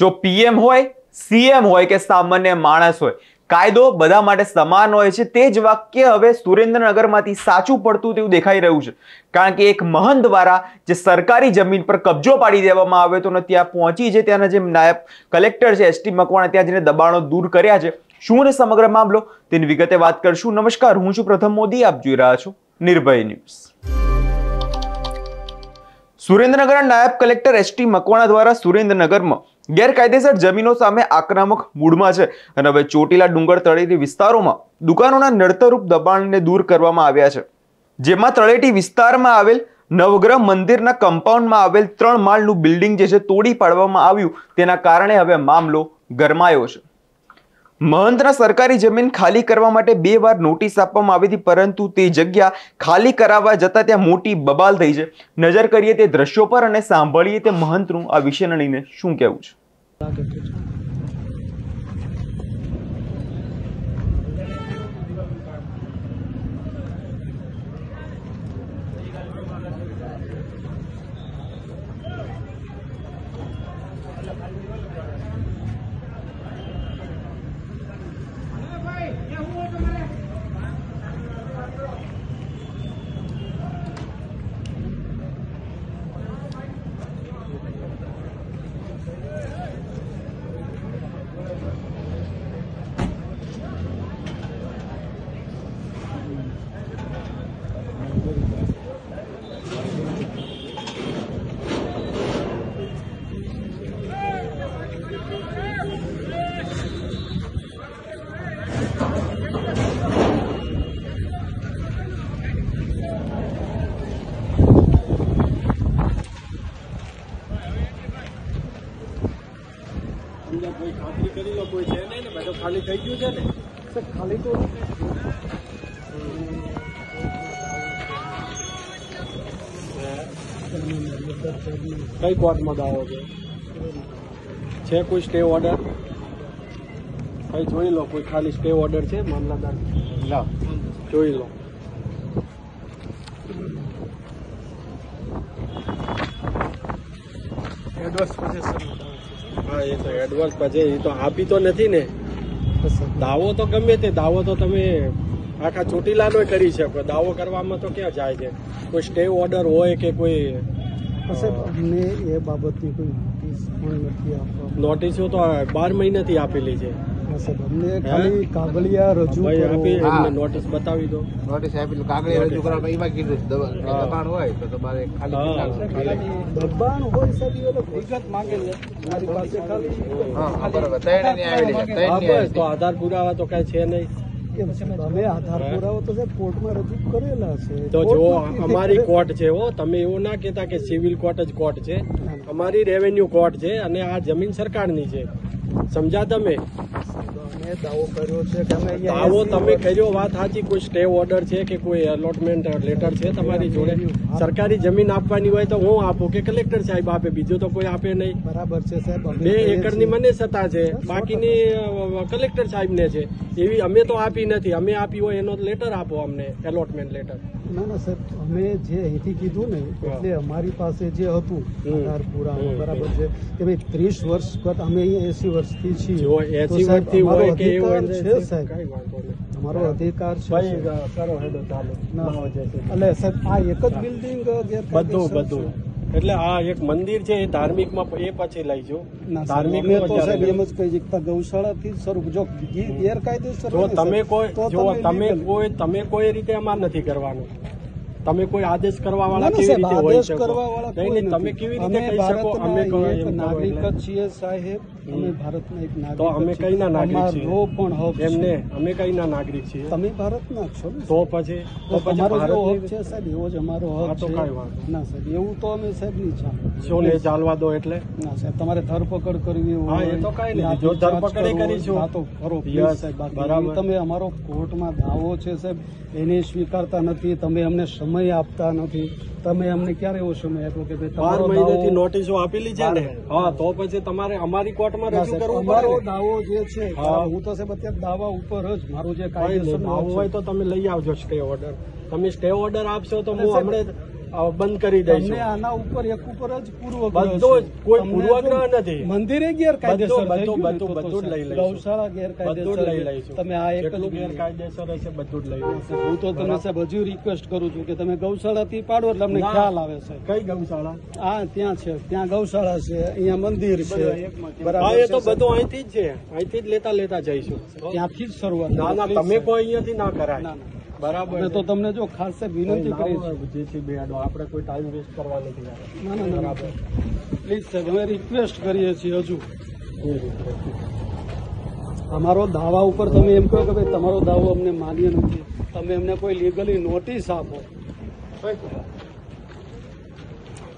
જો પીએમ હોય, સીએમ હોય કે સામાન્ય માણસ હોય, કાયદો બધા માટે સમાન હોય છે. તે જ વાક્ય હવે સુરેન્દ્રનગરમાંથી સાચું પડતું તેવું દેખાઈ રહ્યું છે. કારણ કે એક મહંત દ્વારા જે સરકારી જમીન પર કબજો પાડી દેવામાં આવ્યો હતો ને ત્યાં પહોંચી છે ત્યાંના જે નાયબ કલેક્ટર છે એસટી મકવાણા ત્યાં જઈને દબાણો દૂર કર્યા છે. શું ને સમગ્ર મામલો તેની વિગતે વાત કરશું. નમસ્કાર, હું છું પ્રથમ મોદી, આપ જોઈ રહ્યા છો નિર્ભય ન્યૂઝ. સુરેન્દ્રનગરના નાયબ કલેક્ટર એસટી મકવાણા દ્વારા સુરેન્દ્રનગરમાં ગેરકાયદેસર જમીનો સામે આક્રમક મૂડમાં છે અને હવે ચોટીલા ડુંગર તળેટી વિસ્તારોમાં દુકાનોના નડતરરૂપ દબાણને દૂર કરવામાં આવ્યા છે. જેમાં તળેટી વિસ્તારમાં આવેલ નવગ્રહ મંદિરના કમ્પાઉન્ડમાં આવેલ 3 માળનું બિલ્ડિંગ જે છે તોડી પાડવામાં આવ્યું. તેના કારણે હવે મામલો ગરમાયો છે. મહંતના સરકારી જમીન ખાલી કરવા માટે 2 વાર નોટિસ આપવામાં આવી હતી, પરંતુ તે જગ્યા ખાલી કરાવવા જતા ત્યાં મોટી બબાલ થઈ છે. નજર કરીએ તે દ્રશ્યો પર અને સાંભળીએ તે મહંતનું આ વિષયને લઈને શું કહેવું છે. કોઈ ખાતરી કરી લો, કોઈ છે નહીં ને, બધું ખાલી થઈ ગયું છે ને. સર ખાલી તો કઈ કોર્ટમાં દાવો છે કોઈ સ્ટે ઓર્ડર? કઈ જોઈ લો, કોઈ ખાલી સ્ટે ઓર્ડર છે મામલાદાર? લા જોઈ લો. એડવાન્સ પછી હા, એ તો એડવાન્સ પછી એ તો આપી તો નથી ને. દાવો તો ગમે તે દાવો તો તમે આખા ચોટીલાનો કરી શકો. દાવો કરવામાં તો ક્યાં જાય છે? કોઈ સ્ટે ઓર્ડર હોય કે કોઈ અમને એ બાબતની કોઈ નોટિસ પણ નથી આપવા. નોટિસો તો 12 મહિનાથી આપેલી છે. અમને ખાલી કાગળિયા રજૂ આપી એમને નોટિસ બતાવી દો. નોટિસ આપી કાગળિયા રજૂ કરવા એમાં કીધું દબાણ હોય તો તમારે દબાણ હોય સાહેબ વિગત માંગે છે મારી પાસે ખાલી. તો આધાર પુરાવા તો કઈ છે નહીં. અમે આધાર પુરાવો તો સાહેબ કોર્ટમાં રજૂ કરેલા છે. તો જો અમારી કોર્ટ છે હો, તમે એવું ના કહેતા કે સિવિલ કોર્ટ જ કોર્ટ છે. અમારી રેવન્યુ કોર્ટ છે અને આ જમીન સરકારની છે. સમજા તમે? દાવો કર્યો છે કે અમે દાવો તમે કર્યો, વાત સાચી. કોઈ સ્ટે ઓર્ડર છે કે કોઈ અલોટમેન્ટ લેટર છે તમારી જોડે? સરકારી જમીન આપવાની હોય તો હું આપું કે કલેક્ટર સાહેબ આપે, બીજું તો કોઈ આપે નહીં. બરાબર છે સાહેબ. 2 એકરની મને સત્તા છે, બાકીની કલેક્ટર સાહેબ ને છે. એવી અમે તો આપી નથી. અમે આપી હોય એનો લેટર આપો અમને, એલોટમેન્ટ લેટર. ના ના સાહેબ, અમે જે અહીંથી કીધું ને એટલે અમારી પાસે જે હતું આધાર પુરાવો બરાબર છે કે ભાઈ 30 વર્ષ અમે અહીંયા 80 વર્ષથી છીએ. જો 80 વર્ષથી હોય કે એવું છે સાહેબ, અમારો અધિકાર છે. એટલે સાહેબ આ એક જ બિલ્ડિંગ બધું એટલે આ એક મંદિર છે એ ધાર્મિકમાં એ પછી લઈ જો ધાર્મિક તો સાહેબ એમ જ કહી શકતા ગૌશાળાથી શરૂ. જો ગેરકાયદેસર જો તમે કોઈ રીતે અમાર નથી કરવાનું. તમે કોઈ આદેશ કરવા વાળા કેવી રીતે હોય શકો? નહીં, તમે કેવી રીતે કહી શકો અમે નાગરિક જ છીએ સાહેબ? અમે ભારતના એક નાગરિક. તો અમે કઈના નાગરિક છીએ? પણ હક એમને અમે કઈના નાગરિક છીએ? તમે ભારતના છો ને. તો પછી અમારો હક છે સાહેબ, એવો જ અમારો હક તો છે. કઈ વાત ના સાહેબ, એવું તો અમે સાહેબ નહીં ચાલે. શું ને ચાલવા દો એટલે? ના સાહેબ, તમારે ધરપકડ કરવી હા, એ તો કઈ નહીં. જો ધરપકડ કરીશું તો કરો સાહેબ. બરાબર. તમે અમારો કોર્ટમાં દાવો છે સાહેબ એને સ્વીકારતા નથી. તમે અમને સમય આપતા નથી. તમે અમને ક્યારે એવો સમય આપ્યો કે ભાઈ 12 મહિનાથી નોટિસો આપેલી છે ને? હા, તો પછી તમારે અમારી કોર્ટમાં રજૂ કરવું અમારો પડે. દાવો જે છે હું તો સાહેબ અત્યારે દાવા ઉપર જ મારું જે કાયદેસર આવું હોય તો તમે લઈ આવજો સ્ટે ઓર્ડર. તમે સ્ટે ઓર્ડર આપશો તો હું હમણાં બંધ કરી દઈશું. તમને આના ઉપર એક ઉપર જ પૂર્વગ્રહ બધો જ, છે. કોઈ તમને પૂર્વગ્રહ જો નથી. મંદિરે ગેરકાયદેસર બધું થઈ ગયું ને તો બધું જ લઈ સાહેબ, લઈશું. ગૌશાળા બધું જ ગેરકાયદેસર લઈ છે. લઈશું. તમે આ એક જ જેટલું લઈ લો. ગેરકાયદેસર હશે બધું જ લઈ લઈશું. હું તો તમને સાહેબ હજુ રિક્વેસ્ટ કરું છું કે તમે ગૌશાળાથી પાડો એટલે અમને ના. ખ્યાલ આવે છે. કઈ ગૌશાળા? આ ત્યાં છે, ત્યાં ગૌશાળા છે, અહીંયા મંદિર છે, હા, બરાબર એ તો છે, બધું અહીંથી જ છે. અહીંથી જ લેતા જઈશું. ત્યાંથી જ શરૂઆત ના ના, કરો, તમે please, કોઈ અહીંયાથી ના કરાય. ના, ના. બરાબર અમે છે. તો તમને જો ખાસ સાહેબ વિનંતી કરી છે. JCB હેડો, આપણે કોઈ ટાઈમ વેસ્ટ કરવા નથી. ના ના ના, બરાબર પ્લીઝ સાહેબ અમે રિક્વેસ્ટ કરીએ છીએ હજુ. અમારો દાવા ઉપર તમે એમ કહો કે ભાઈ તમારો દાવો અમને માન્ય નથી, તમે એમને કોઈ લીગલી નોટિસ આપો.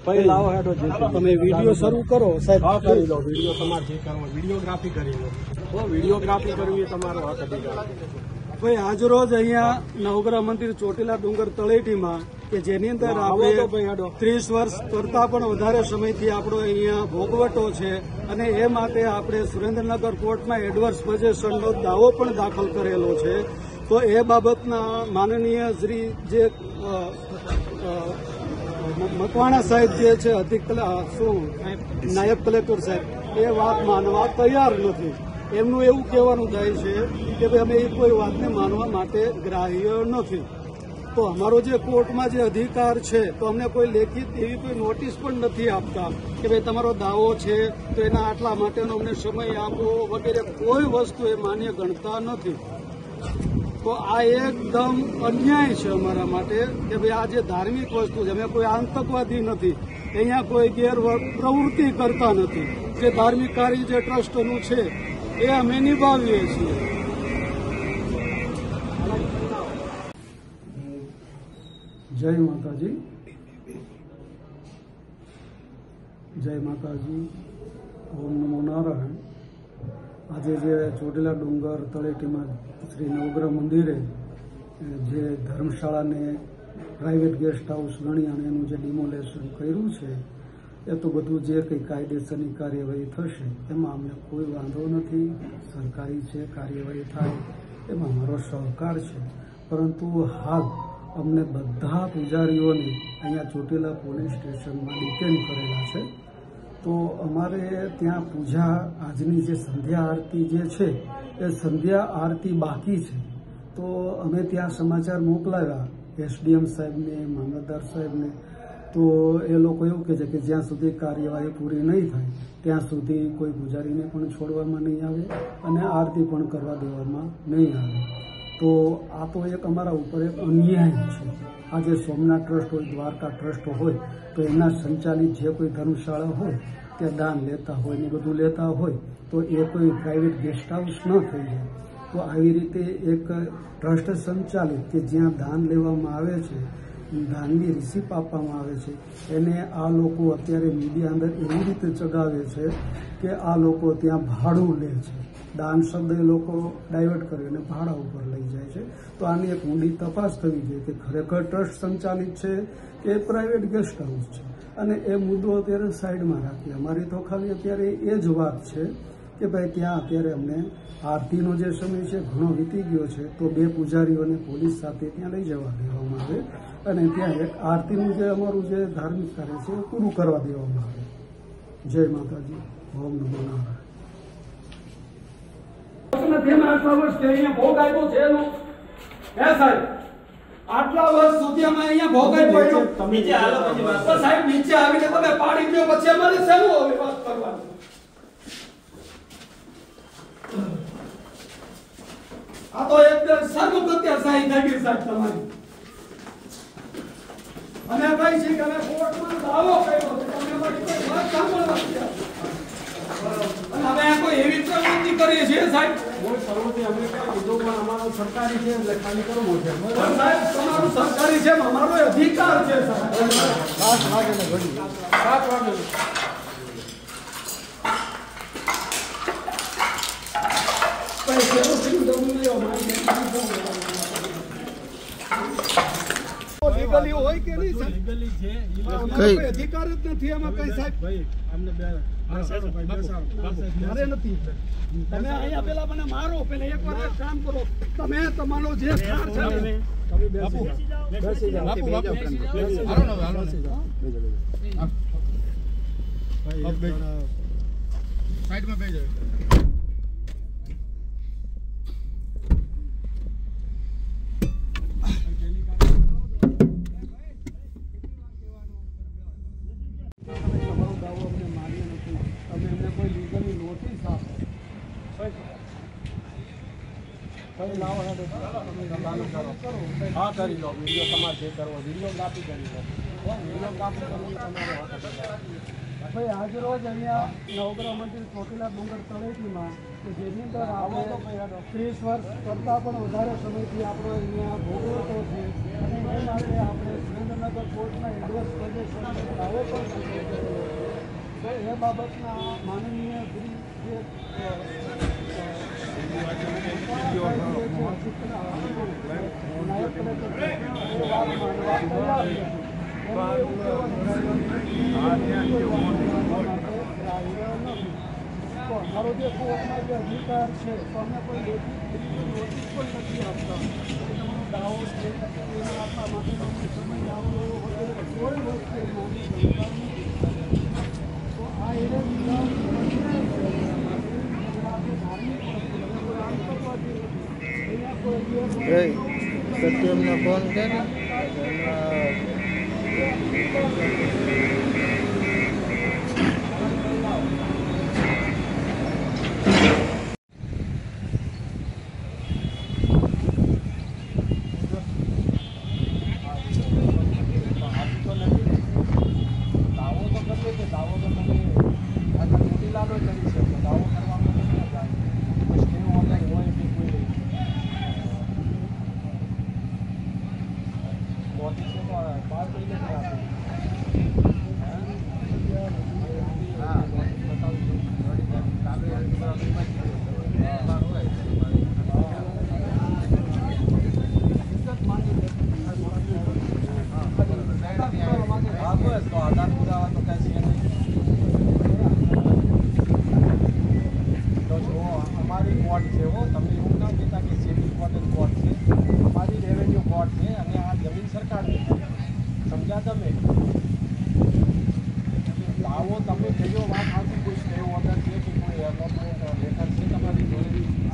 ભાઈ લાવો હેડો JCB. તમે વિડીયો શરૂ કરો સાહેબ. હા, કરી લો વિડીયો. તમારે જે કરવો વિડીયોગ્રાફી કરી લો. વિડીયોગ્રાફી કરવી એ તમારો હક અધિકાર છે. ભાઈ આજ રોજ અહીંયા નવગ્રહ મંદિર ચોટીલા ડુંગર તળેટીમાં કે જેની અંદર આવો તો ભાઈ આપણે હેડો. 30 વર્ષ કરતા પણ વધારે સમયથી આપણો અહીંયા ભોગવટો છે અને એ માટે આપણે સુરેન્દ્રનગર કોર્ટમાં એડવર્સ પોઝેશનનો દાવો પણ દાખલ કરેલો છે. તો એ બાબતના માનનીય શ્રી જે મકવાણા સાહેબ જે છે નાયબ કલેક્ટર સાહેબ એ વાત માનવા તૈયાર નથી. એમનું એવું કહેવાનું થાય છે કે ભાઈ અમે એ કોઈ વાતને માનવા માટે ગ્રાહ્ય નથી. તો અમારો જે કોર્ટમાં જે અધિકાર છે તો અમને કોઈ લેખિત એવી કોઈ નોટિસ પણ નથી આપતા કે ભાઈ તમારો દાવો છે તો એના આટલા માટેનો અમને સમય આપો વગેરે કોઈ વસ્તુ એ માન્ય ગણતા નથી. તો આ એકદમ અન્યાય છે અમારા માટે કે ભાઈ આ જે ધાર્મિક વસ્તુ છે, અમે કોઈ આતંકવાદી નથી, અહીંયા કોઈ પ્રવૃત્તિ કરતા નથી. જે ધાર્મિક કાર્ય જે ટ્રસ્ટનું છે એ અમે નિભાવીએ છીએ. જય માતાજી, જય માતાજી, ઓમ નમો નારાયણ. આજે જે ચોટીલા ડુંગર તળેટીમાં શ્રી નવગ્રહ મંદિરે જે ધર્મશાળાને પ્રાઇવેટ ગેસ્ટ હાઉસ ગણી અને એનું જે ડિમોલેશન કર્યું છે એ તો બધું જે કંઈ કાયદેસરની કાર્યવાહી થશે એમાં અમને કોઈ વાંધો નથી. સરકારી છે, કાર્યવાહી થાય એમાં અમારો સહકાર છે. પરંતુ હાલ અમને બધા પૂજારીઓને અહીંયા ચોટીલા પોલીસ સ્ટેશનમાં ડિટેન કરેલા છે. તો અમારે ત્યાં પૂજા આજની જે સંધ્યા આરતી જે છે એ સંધ્યા આરતી બાકી છે. તો અમે ત્યાં સમાચાર મોકલાવ્યા SDM સાહેબને, મામલતદાર સાહેબને. તો એ લોકો એવું કહે છે કે જ્યાં સુધી કાર્યવાહી પૂરી નહીં થાય ત્યાં સુધી કોઈ પૂજારીને પણ છોડવામાં નહીં આવે અને આરતી પણ કરવા દેવામાં નહીં આવે. તો આ તો એક અમારા ઉપર એક અન્યાય છે. આજે સોમનાથ ટ્રસ્ટ હોય, દ્વારકા ટ્રસ્ટ હોય તો એના સંચાલિત જે કોઈ ધર્મશાળા હોય ત્યાં દાન લેતા હોય ને બધું લેતા હોય તો એ કોઈ પ્રાઇવેટ ગેસ્ટ હાઉસ ન થઈ જાય. તો આવી રીતે એક ટ્રસ્ટ સંચાલિત કે જ્યાં દાન લેવામાં આવે છે, દાનની રિસીપ આપવામાં આવે છે, એને આ લોકો અત્યારે મીડિયા અંદર એવી રીતે ચગાવે છે કે આ લોકો ત્યાં ભાડું લે છે. દાન શબ્દ એ લોકો ડાયવર્ટ કરી અને ભાડા ઉપર લઈ જાય છે. તો આની એક ઊંડી તપાસ થવી જોઈએ કે ખરેખર ટ્રસ્ટ સંચાલિત છે કે પ્રાઇવેટ ગેસ્ટ હાઉસ છે. અને એ મુદ્દો અત્યારે સાઈડમાં રાખીએ. અમારી તો ખાલી અત્યારે એ જ વાત છે કે ભાઈ ત્યાં અત્યારે અમને આરતીનો જે સમય છે ઘણો વીતી ગયો છે તો 2 પૂજારીઓને પોલીસ સાથે ત્યાં લઈ જવા દેવામાં આવે અને ત્યાં એક આરતીનું જે અમારું જે ધાર્મિક કાર્ય છે એ પૂરું કરવા દેવામાં આવે. જય માતાજી, ઓમ નમો નારાયણ. આટલા વર્ષ સુધી અમે અહીંયા ભોગ આપ્યો. નીચે હાલો પછી વાત. સાહેબ નીચે આવીને તમે પાડી દો પછી અમારે શેનું હવે વાત કરવાની? આ તો એકદમ સર્વ પ્રત્યાશાહી થઈ ગઈ સાહેબ તમારી. અમે કઈ છે કે અમે કોર્ટમાં દાવો કર્યો છે તમે અમારી કોઈ વાત સાંભળવા તૈયાર નથી. અને અમે કોઈ એવી પ્રવૃત્તિ કરીએ છીએ સાહેબ. કોઈ પ્રવૃત્તિ અમે ક્યાં કીધું પણ અમારો સરકારી છે એટલે ખાલી કરવું છે. પણ સાહેબ તમારું સરકારી છે, અમારો અધિકાર છે સાહેબ. 7 વાગે ને ઘડી 7 વાગે. લીગલી હોય કે નહીં સાહેબ? લીગલી છે. કોઈ અધિકાર જ નથી આમાં કઈ સાહેબ. ભાઈ અમને બે મારે નથી તમે અહીંયા પેલા મને મારો પેલા એકવાર એક કામ કરો તમે તમારો જે ઠાર છે ને તમે બેસી જાઓ સાઈડમાં બેસી જાઓ. તમારો દાવો અમને માન્ય નથી તમે એમને કોઈ લીગલની નોટિસ આપો કઈ લાવો હેડો ચાલુ કરો હા કરી લો વિડીયો તમારે જે કરવો વિડીયોગ્રાફી કરી લો વિડીયોગ્રાફી કરવી તમારો હક છે. ભાઈ આજ રોજ અહીંયા નવગ્રહ મંદિર ચોટીલા ડુંગર તળેટીમાં કે જેની અંદર આપણે 30 વર્ષ કરતાં પણ વધારે સમયથી આપણો અહીંયા ભોગવતો છે અને એ માટે આપણે સુરેન્દ્રનગર કોર્ટના એડવર્સ પ્રદેશનો દાવો પણ કરેલો છે. તો એ બાબતના માનનીય શ્રી જે નાયબ કલેક્ટર એ વાત માનવા તૈયાર નથી. તો અમારો જે કોર્ટમાં જે અધિકાર છે તો અમે કોઈ નોટિસ પણ નથી આપતા તમારો દાવો છે એને આપવા માટેનો સમય આવવો વગેરે કોઈ વસ્તુ તો આ એને સત્યમનો ફોન છે ને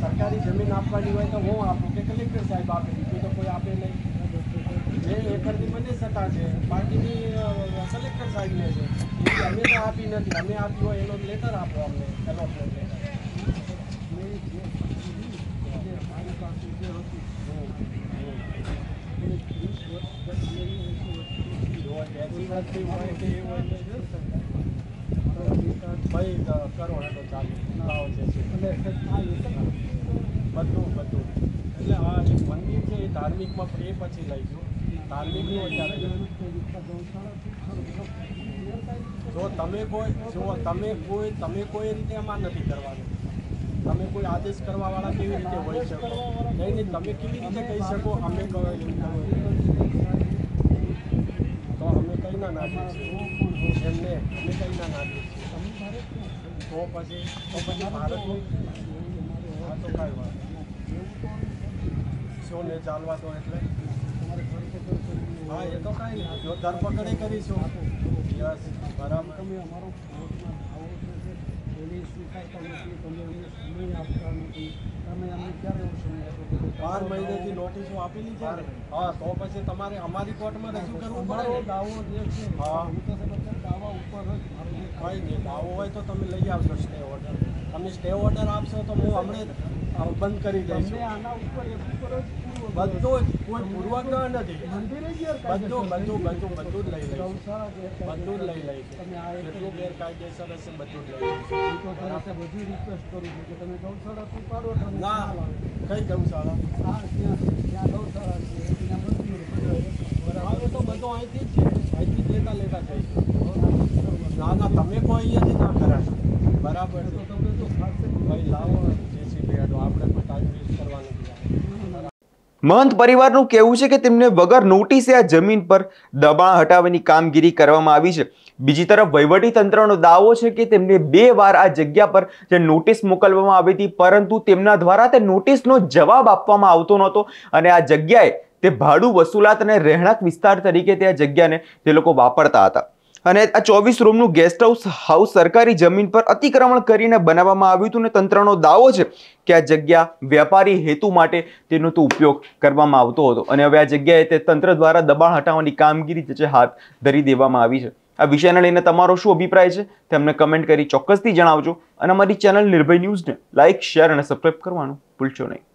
સરકારી જમીન આપવાની હોય તો હું આપું કે કલેક્ટર સાહેબ આપે બીજું તો કોઈ આપે નહીં. જે એકરથી બની શકાશે બાકીની કલેક્ટર સાહેબને છે એ અમે તો આપી નથી. અમે આપી હોય એનો લેટર આપો અમને એલોટમેન્ટ લેટર. ભાઈ કરો હેડો ચાલુ લાવો છે બધું એટલે આ એક મંદિર છે એ ધાર્મિકમાં પણ એ પછી લઈશું ધાર્મિકનું અત્યારે તમે કોઈ રીતે એમાં નથી કરવાનું. તમે કોઈ આદેશ કરવાવાળા કેવી રીતે હોઈ શકો નહીં. તમે કેવી રીતે કહી શકો અમે તો અમે કઈ ના નાખીએ છીએ એમને અમે કઈ ના નાખીએ છીએ તો પછી ભારતનું હા તો કાંઈ વાત શું ને ચાલવા દો એટલે હા એ તો કાંઈ નહીં જો ધરપકડે કરીશું યસ બરાબર. તમે અમારો એની સ્વીકારતા નથી તમે અમને સમય આપતા નથી તમે અમને ક્યારે એવો સમય આપો 12 મહિનેથી નોટિસો આપેલી છે ને હા તો પછી તમારે અમારી કોર્ટમાં રજૂ કરવું પડે ને. દાવો જે છે હા દાવા ઉપર જ કંઈ નહીં દાવો હોય તો તમે લઈ આવશો સ્ટે ઓર્ડર. તમે સ્ટે ઓર્ડર આપશો તો હું હમણાં બંધ કરી દઈશ. તમને આના ઉપર એક ઉપર જ બધું જ કોઈ પૂર્વગ્રહ નથી. મંદિરે જ બધું જ લઈ લઈશ. ગૌશાળા બધું જ લઈ લઈશ. તમે આ જેટલું ગેરકાયદેસર હશે બધું જ લઈ લઈશ. તો તમારે બધી રિક્વેસ્ટ કરું છું કે તમે ગૌશાળા ઉપાડો તો ના કઈ ગૌશાળા હા ત્યાં ગૌશાળા છે ત્યાં મંદિર બરાબર તો બધું અહીંથી જ છે. અહીંથી લેતા જઈશું. ના તમે કોઈ અહીંયાથી ના કરાય બરાબર છે. તમે તો ખાસ ભાઈ લાવો જેસીબી હેડો આપણે કોઈ ટાઈમ વેસ્ટ કરવા નથી. મહંત પરિવારનું કહેવું છે કે તેમને વગર નોટિસે આ જમીન પર દબાણ હટાવવાની કામગીરી કરવામાં આવી છે. બીજી તરફ વહીવટી તંત્રનો દાવો છે કે તેમને 2 વાર આ જગ્યા પર જે નોટિસ મોકલવામાં આવી હતી, પરંતુ તેમના દ્વારા તે નોટિસનો જવાબ આપવામાં આવતો નહોતો અને આ જગ્યાએ તે ભાડું વસૂલાત અને રહેણાંક વિસ્તાર તરીકે તે આ જગ્યાને તે લોકો વાપરતા હતા. અને આ 24 રૂમનું ગેસ્ટ હાઉસ સરકારી જમીન પર અતિક્રમણ કરીને બનાવવામાં આવ્યું હતું અને તંત્રનો દાવો છે કે આ જગ્યા વેપારી હેતુ માટે તેનો તો ઉપયોગ કરવામાં આવતો હતો અને હવે આ જગ્યાએ તે તંત્ર દ્વારા દબાણ હટાવવાની કામગીરી જે હાથ ધરી દેવામાં આવી છે. આ વિષયને લઈને તમારો શું અભિપ્રાય છે તે અમને કમેન્ટ કરી ચોક્કસથી જણાવજો અને અમારી ચેનલ નિર્ભય ન્યૂઝને લાઇક, શેર અને સબસ્ક્રાઇબ કરવાનું ભૂલશો નહીં.